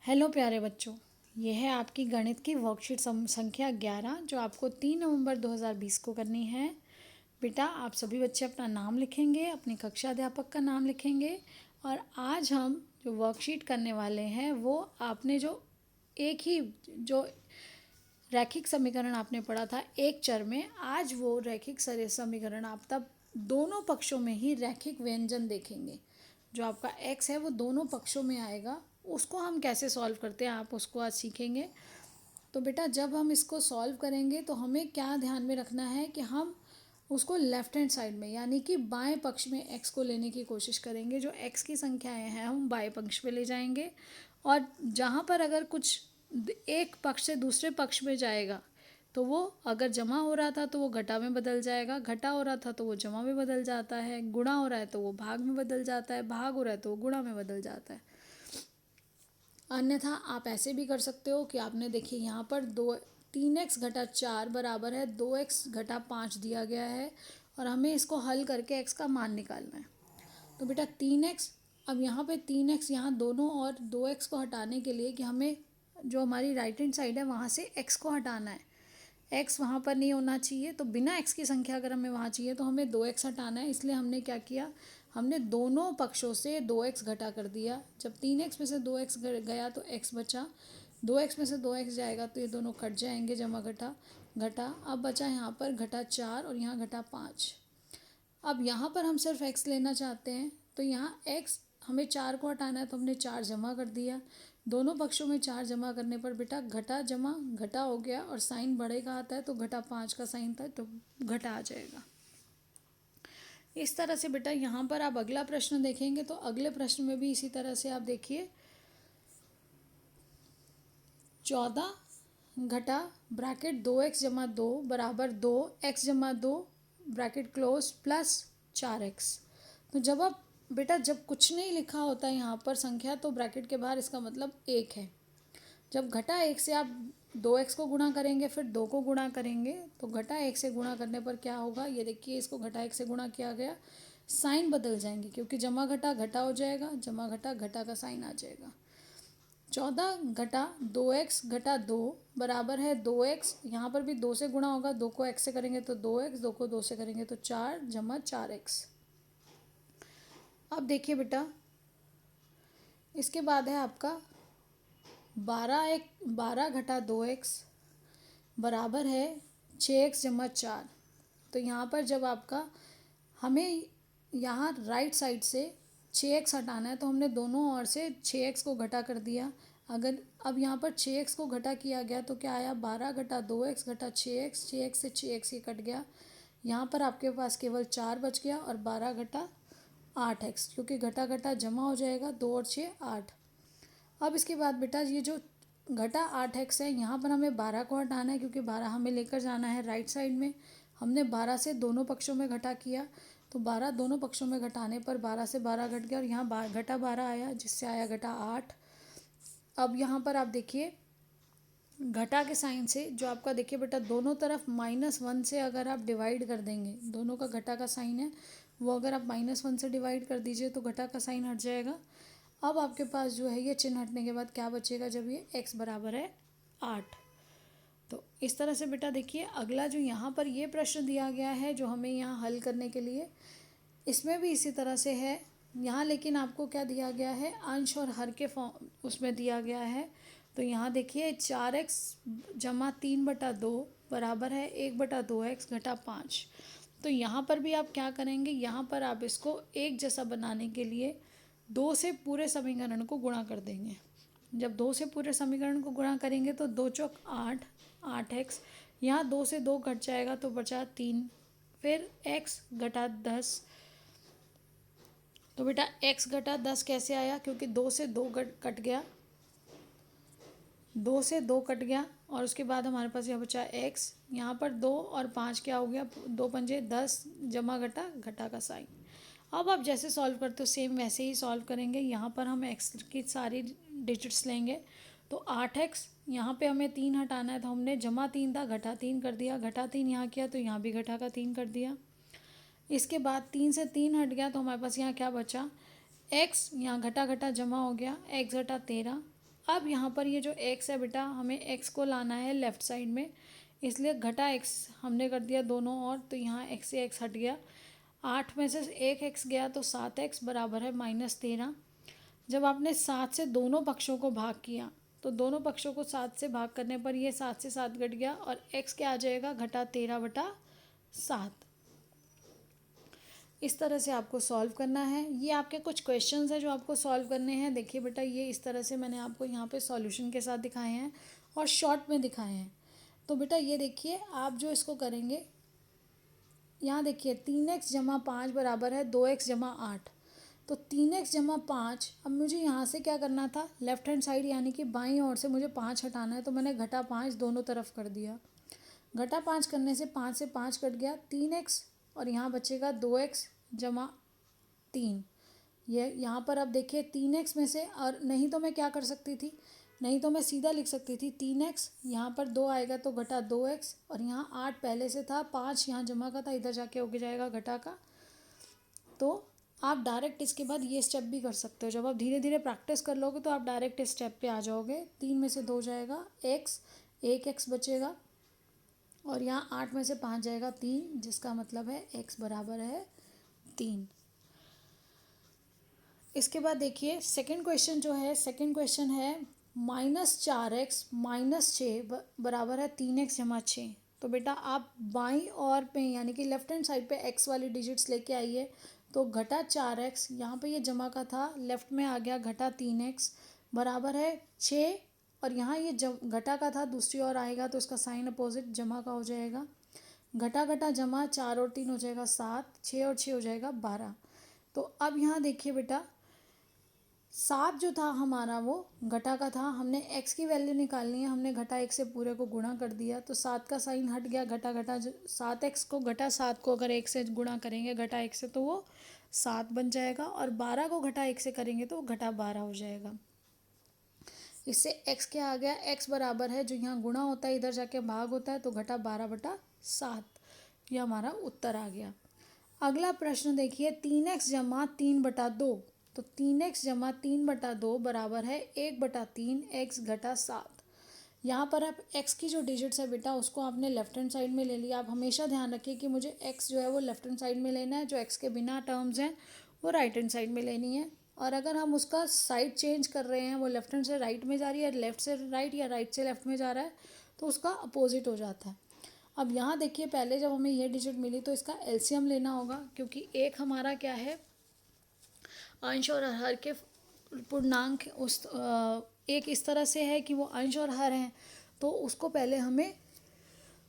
Hello प्यारे बच्चों, यह है आपकी गणित की वर्कशीट संख्या 11 जो आपको 3 नवंबर 2020 को करनी है। बेटा आप सभी बच्चे अपना नाम लिखेंगे, अपनी कक्षा अध्यापक का नाम लिखेंगे और आज हम जो वर्कशीट करने वाले हैं वो आपने जो एक ही जो रैखिक समीकरण आपने पढ़ा था एक चर में, आज वो रैखिक समीकरण आप तब दोनों पक्षों में ही रैखिक व्यंजन देखेंगे। जो आपका x है वो दोनों पक्षों में आएगा, उसको हम कैसे सॉल्व करते हैं आप उसको आज सीखेंगे। तो बेटा जब हम इसको सॉल्व करेंगे तो हमें क्या ध्यान में रखना है कि हम उसको लेफ्ट हैंड साइड में यानी कि बाएं पक्ष में x को लेने की कोशिश करेंगे। जो x की संख्याएं हैं हम बाएं पक्ष पे ले जाएंगे और जहाँ पर अगर कुछ एक पक्ष से दूसरे पक्ष में जाएगा तो वो अगर जमा हो रहा था तो वो घटा में बदल जाएगा, घटा हो रहा था तो वो जमा में बदल जाता है, गुणा हो रहा है तो वो भाग में बदल जाता है, भाग हो रहा है तो वो गुणा में बदल जाता है। अन्यथा आप ऐसे भी कर सकते हो कि आपने देखिए यहाँ पर 3x घटा 4 बराबर है 2x घटा 5 दिया गया है और हमें इसको हल करके x का मान निकालना है। तो बेटा 3x, अब यहाँ पे 3x यहाँ दोनों और 2x को हटाने के लिए कि हमें जो हमारी राइट हैंड साइड है वहाँ से x को हटाना है। x वहाँ पर नहीं होना चाहिए, तो बिना x की संख्या अगर हमें वहाँ चाहिए तो हमें 2x हटाना है। इसलिए हमने क्या किया, हमने दोनों पक्षों से 2x घटा कर दिया। जब 3x में से 2x गया तो x बचा, 2x में से 2x जाएगा तो ये दोनों कट जाएंगे, जमा घटा घटा। अब बचा यहाँ पर घटा 4 और यहाँ घटा 5। अब यहाँ पर हम सिर्फ x लेना चाहते हैं तो यहाँ x हमें 4 को हटाना है तो हमने 4 जमा कर दिया। दोनों पक्षों में 4 जमा करने पर बेटा घटा जमा घटा हो गया और साइन बड़े का आता है तो घटा 5 का साइन था तो घटा आ जाएगा। इस तरह से बेटा यहाँ पर आप अगला प्रश्न देखेंगे तो अगले प्रश्न में भी इसी तरह से आप देखिए 14 घटा ब्रैकेट 2x जमा 2 बराबर 2x जमा 2 ब्रैकेट क्लोज प्लस 4x। तो जब आप बेटा जब कुछ नहीं लिखा होता है यहाँ पर संख्या तो ब्रैकेट के बाहर इसका मतलब 1 है। जब घटा 1 से आप 2x को गुणा करेंगे फिर 2 को गुणा करेंगे तो घटा 1 से गुणा करने पर क्या होगा, ये देखिए इसको घटा 1 से गुणा किया गया, साइन बदल जाएंगे क्योंकि जमा घटा घटा हो जाएगा, जमा घटा घटा का साइन आ जाएगा। 14 घटा 2x घटा 2 बराबर है 2x, यहाँ पर भी 2 से गुणा होगा, 2 को x से करेंगे तो 2x, 2 को 2 से करेंगे तो 4 जमा 4x। अब देखिए बेटा इसके बाद है आपका 12 घटा 2x बराबर है 6x जमा 4। तो यहाँ पर जब आपका हमें यहाँ राइट साइड से 6x हटाना है तो हमने दोनों ओर से 6x को घटा कर दिया। अगर अब यहाँ पर 6x को घटा किया गया तो क्या आया, 12 घटा 2x घटा 6x, 6x से 6x ही कट गया। यहाँ पर आपके पास केवल 4 बच गया और 12 घटा 8x क्योंकि घटा घटा जमा हो जाएगा, 2 और 6 8। अब इसके बाद बेटा ये जो घटा 8x है यहाँ पर हमें 12 को हटाना है क्योंकि 12 हमें लेकर जाना है राइट साइड में। हमने 12 से दोनों पक्षों में घटा किया तो 12 दोनों पक्षों में घटाने पर 12 से 12 घट गया और यहाँ घटा 12 आया जिससे आया घटा 8। अब यहाँ पर आप देखिए घटा के साइन से जो आपका देखिए बेटा दोनों तरफ -1 से अगर आप डिवाइड कर देंगे, दोनों का घटा का साइन है वो अगर आप -1 से डिवाइड कर दीजिए तो घटा का साइन हट जाएगा। अब आपके पास जो है ये चिन्ह हटने के बाद क्या बचेगा, जब ये x बराबर है 8। तो इस तरह से बेटा देखिए अगला जो यहाँ पर ये प्रश्न दिया गया है जो हमें यहाँ हल करने के लिए, इसमें भी इसी तरह से है यहाँ, लेकिन आपको क्या दिया गया है, अंश और हर के फॉर्म उसमें दिया गया है। तो यहाँ देखिए 4x जमा 3/2 बराबर है 1/2x घटा 5। तो यहाँ पर भी आप क्या करेंगे, यहाँ पर आप इसको एक जैसा बनाने के लिए 2 से पूरे समीकरण को गुणा कर देंगे। जब 2 से पूरे समीकरण को गुणा करेंगे तो 2 चौक 8, 8x, यहाँ 2 से 2 घट जाएगा तो बचा 3, फिर x घटा 10। तो बेटा x घटा 10 कैसे आया, क्योंकि 2 से 2 कट गया, 2 से 2 कट गया और उसके बाद हमारे पास यह बचा x, यहाँ पर 2 और 5 क्या हो गया, 2 पंजे 10 जमा घटा घटा का साइन। अब आप जैसे सॉल्व करते हो सेम वैसे ही सॉल्व करेंगे। यहाँ पर हम x की सारी डिजिट्स लेंगे तो 8x, यहाँ पे हमें 3 हटाना है तो हमने जमा 3 था घटा 3 कर दिया, घटा 3 यहाँ किया तो यहाँ भी घटा का 3 कर दिया। इसके बाद 3 से 3 हट गया तो हमारे पास यहाँ क्या बचा, x, यहाँ घटा घटा जमा हो गया, x घटा 13 अब यहाँ पर ये जो x है बेटा, हमें x को लाना है लेफ़्ट साइड में, इसलिए घटा x हमने कर दिया दोनों और, तो यहाँ x से x हट गया। 8 में से एक x गया तो 7x बराबर है -13। जब आपने 7 से दोनों पक्षों को भाग किया तो दोनों पक्षों को 7 से भाग करने पर ये 7 से 7 कट गया और x क्या आ जाएगा, घटा 13/7। इस तरह से आपको सॉल्व करना है। ये आपके कुछ क्वेश्चंस हैं जो आपको सॉल्व करने हैं। देखिए बेटा, ये इस तरह से मैंने आपको यहाँ पे सॉल्यूशन के साथ दिखाए हैं और शॉर्ट में दिखाए हैं। तो बेटा ये देखिए, आप जो इसको करेंगे, यहाँ देखिए 3x + 5 बराबर है 2x + 8। तो 3x + 5, अब मुझे यहाँ से क्या करना था, लेफ्ट हैंड साइड यानी कि बाईं ओर से मुझे 5 हटाना है, तो मैंने घटा 5 दोनों तरफ कर दिया। घटा 5 करने से 5 से 5 कट गया, 3x, और यहाँ बचेगा 2x + 3। ये यहाँ पर अब देखिए 3x में से, और नहीं तो मैं क्या कर सकती थी, नहीं तो मैं सीधा लिख सकती थी 3x, यहाँ पर 2 आएगा तो घटा 2x, और यहाँ 8 पहले से था, 5 यहाँ जमा का था, इधर जाके हो जाएगा घटा का। तो आप डायरेक्ट इसके बाद ये स्टेप भी कर सकते हो। जब आप धीरे धीरे प्रैक्टिस कर लोगे तो आप डायरेक्ट इस स्टेप पे आ जाओगे। 3 में से 2 जाएगा x, 1x बचेगा, और यहाँ 8 में से 5 जाएगा 3, जिसका मतलब है x बराबर है 3। इसके बाद देखिए सेकंड क्वेश्चन जो है, सेकंड क्वेश्चन है -4x -6 बराबर है 3x + 6। तो बेटा आप बाईं ओर पे यानी कि लेफ्ट हैंड साइड पे x वाली डिजिट्स लेके आइए। तो घटा 4x, यहाँ पे ये जमा का था, लेफ्ट में आ गया घटा 3x बराबर है 6, और यहाँ ये घटा का था दूसरी ओर आएगा तो इसका साइन अपोजिट जमा का हो जाएगा। घटा घटा जमा, 4 और 3 हो जाएगा 7, 6 और 6 हो जाएगा 12। तो अब यहाँ देखिए बेटा, 7 जो था हमारा वो घटा का था, हमने x की वैल्यू निकालनी है, हमने घटा 1 से पूरे को गुणा कर दिया तो 7 का साइन हट गया। घटा घटा 7x को घटा 7 को अगर 1 से गुणा करेंगे घटा 1 से तो वो 7 बन जाएगा, और 12 को घटा 1 से करेंगे तो घटा 12 हो जाएगा। इससे x क्या आ गया, x बराबर है, जो यहाँ गुणा होता है इधर जाके भाग होता है, तो घटा 12/7, ये हमारा उत्तर आ गया। अगला प्रश्न देखिए, 3x + 3/2। तो 3x + 3/2 बराबर है 1/3 x घटा 7। यहाँ पर आप x की जो डिजिट्स है बेटा उसको आपने लेफ्ट हैंड साइड में ले लिया। आप हमेशा ध्यान रखिए कि मुझे x जो है वो लेफ्ट हैंड साइड में लेना है, जो x के बिना टर्म्स हैं वो राइट हैंड साइड में लेनी है। और अगर हम उसका साइड चेंज कर रहे हैं, वो लेफ्ट हैंड से राइट में जा रही है, लेफ्ट से राइट या राइट से लेफ्ट में जा रहा है, तो उसका अपोजिट हो जाता है। अब यहाँ देखिए, पहले जब हमें ये डिजिट मिली तो इसका एलसीएम लेना होगा, क्योंकि एक हमारा क्या है, अंश और हर के पूर्णांक उस एक इस तरह से है कि वो अंश और हर हैं, तो उसको पहले हमें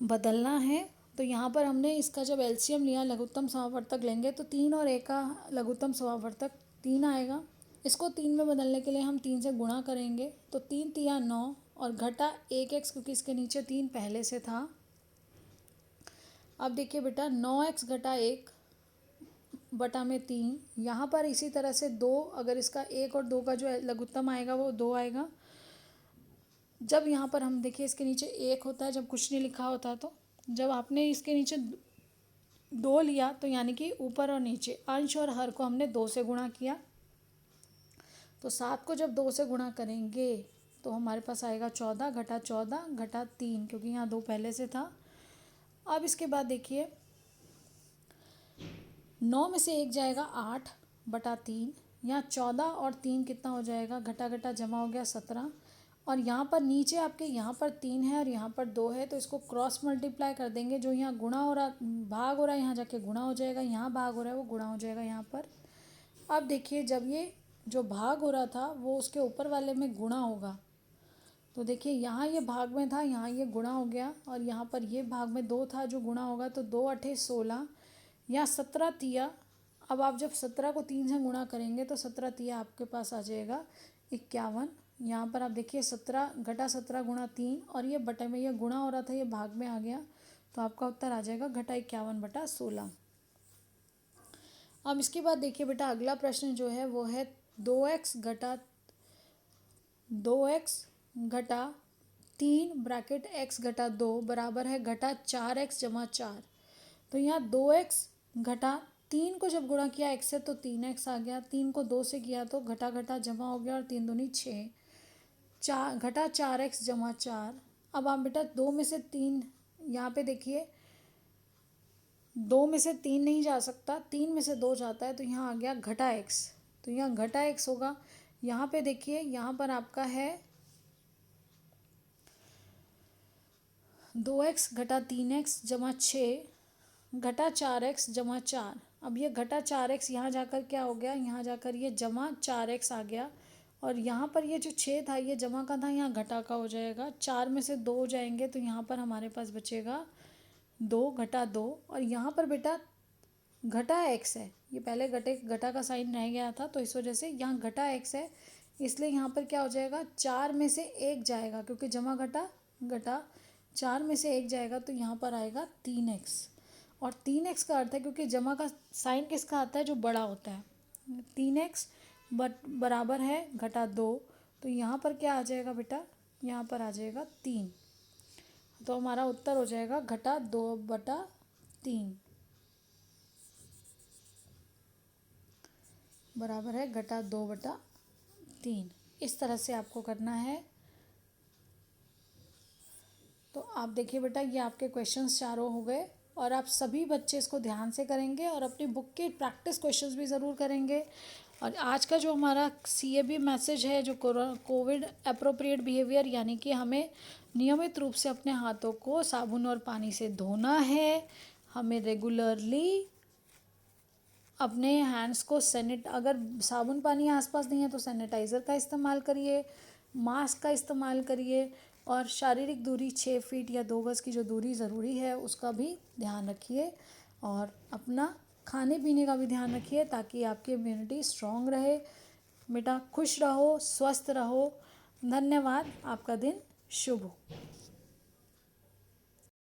बदलना है। तो यहाँ पर हमने इसका जब एलसीएम लिया, लघुत्तम समावर्तक लेंगे, तो 3 और 1 का लघुत्तम समावर्तक 3 आएगा। इसको 3 में बदलने के लिए हम 3 से गुणा करेंगे, तो 3 तिया 9, और घटा 1x, क्योंकि इसके नीचे 3 पहले से था। अब देखिए बेटा, 9x घटा 1 बटा में 3, यहाँ पर इसी तरह से 2, अगर इसका 1 और 2 का जो लघुत्तम आएगा वो 2 आएगा। जब यहाँ पर हम देखिए इसके नीचे 1 होता है जब कुछ नहीं लिखा होता, तो जब आपने इसके नीचे 2 लिया तो यानी कि ऊपर और नीचे अंश और हर को हमने 2 से गुणा किया। तो 7 को जब 2 से गुणा करेंगे तो हमारे पास आएगा 14 घटा 14 घटा 3, क्योंकि यहाँ 2 पहले से था। अब इसके बाद देखिए, 9 में से 1 जाएगा 8/3, यहाँ 14 और 3 कितना हो जाएगा, घटा घटा जमा हो गया 17, और यहाँ पर नीचे आपके यहाँ पर 3 है और यहाँ पर 2 है, तो इसको क्रॉस मल्टीप्लाई कर देंगे। जो यहाँ गुणा हो रहा, भाग हो रहा है, यहाँ जाके गुणा हो जाएगा, यहाँ भाग हो रहा है वो गुणा हो जाएगा यहाँ पर। अब देखिए, जब ये जो भाग हो रहा था वो उसके ऊपर वाले में गुणा होगा, तो देखिए यहाँ ये भाग में था, यहाँ ये गुणा हो गया, और यहाँ पर ये भाग में 2 था जो गुणा होगा, तो 2 × 8 = 16, यहाँ 17 तिया। अब आप जब 17 को 3 से गुणा करेंगे तो 17 तिया आपके पास आ जाएगा 51। यहाँ पर आप देखिए 17 घटा 17 गुणा 3, और ये बटे में ये गुणा हो रहा था ये भाग में आ गया, तो आपका उत्तर आ जाएगा घटा 51/16। अब इसके बाद देखिए बेटा, अगला प्रश्न जो है वो है 2x घटा 3 ब्रैकेट x घटा 2 बराबर है घटा 4x + 4। तो यहाँ 2x घटा 3 को जब गुणा किया x से तो 3x आ गया, 3 को 2 से किया तो घटा घटा जमा हो गया, और 3 दूनी 6, घटा 4x जमा 4। अब आप बेटा 2 में से 3, यहाँ पे देखिए 2 में से 3 नहीं जा सकता, 3 में से 2 जाता है, तो यहाँ आ गया घटा x। तो यहाँ घटा x होगा। यहाँ पे देखिए, यहाँ पर आपका है 2x घटा 3x जमा 6 घटा 4x जमा 4। अब ये घटा 4x यहाँ जाकर क्या हो गया, यहाँ जाकर ये जमा 4x आ गया। और यहाँ पर ये जो 6 था ये जमा का था, यहाँ घटा का हो जाएगा। 4 में से 2 जाएंगे तो यहाँ पर हमारे पास बचेगा 2 घटा 2। और यहाँ पर बेटा घटा x है, ये पहले घटा का साइन रह गया था, तो इस वजह से यहाँ घटा x है, इसलिए यहाँ पर क्या हो जाएगा, 4 में से 1 जाएगा, क्योंकि जमा घटा घटा 4 में से 1 जाएगा, तो यहाँ पर आएगा 3x। और 3x का अर्थ है, क्योंकि जमा का साइन किसका आता है, जो बड़ा होता है। 3x बराबर है घटा 2, तो यहाँ पर क्या आ जाएगा बेटा, यहाँ पर आ जाएगा 3। तो हमारा उत्तर हो जाएगा घटा 2/3 बराबर है घटा 2/3। इस तरह से आपको करना है। तो आप देखिए बेटा, ये आपके क्वेश्चंस चारों हो गए, और आप सभी बच्चे इसको ध्यान से करेंगे और अपनी बुक के प्रैक्टिस क्वेश्चंस भी ज़रूर करेंगे। और आज का जो हमारा CAB मैसेज है, जो कोविड अप्रोप्रिएट बिहेवियर, यानी कि हमें नियमित रूप से अपने हाथों को साबुन और पानी से धोना है, हमें रेगुलरली अपने हैंड्स को अगर साबुन पानी आसपास नहीं है तो सैनिटाइज़र का इस्तेमाल करिए, मास्क का इस्तेमाल करिए, और शारीरिक दूरी 6 फीट या 2 गज़ की जो दूरी ज़रूरी है उसका भी ध्यान रखिए। और अपना खाने पीने का भी ध्यान रखिए, ताकि आपकी इम्यूनिटी स्ट्रॉन्ग रहे। बेटा खुश रहो, स्वस्थ रहो। धन्यवाद। आपका दिन शुभ हो।